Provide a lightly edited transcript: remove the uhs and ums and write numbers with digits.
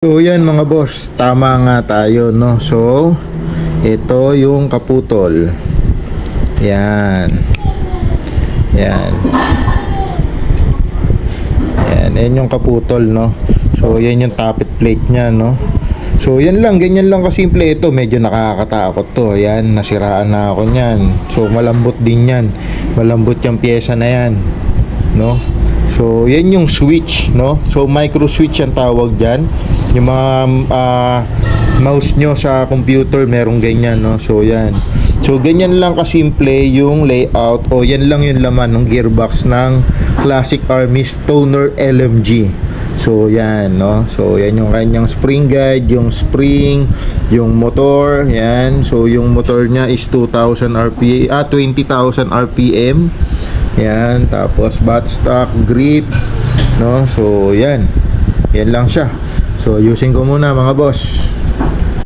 So yan mga boss, tama nga tayo no. So ito yung kaputol. Yan. Yan. Yan yung kaputol no. So yan yung tappet plate nya no. So yan lang, ganyan lang kasimple. Ito medyo nakakatakot to. Yan, nasiraan na ako niyan. So malambot din yan. Malambot yung pyesa na yan no. So yan yung switch no. So micro switch ang tawag diyan. Yung mga mouse nyo sa computer merong ganyan no. So yan. So ganyan lang kasimple yung layout, o yan lang yung laman ng gearbox ng Classic Army Stoner LMG. So yan no. So yan yung kanyang spring guide, yung spring, yung motor, yan. So yung motor niya is 2000 RPM. Yan, tapos buttstock, grip no. So yan. Yan lang siya. So, ayusin ko muna mga boss.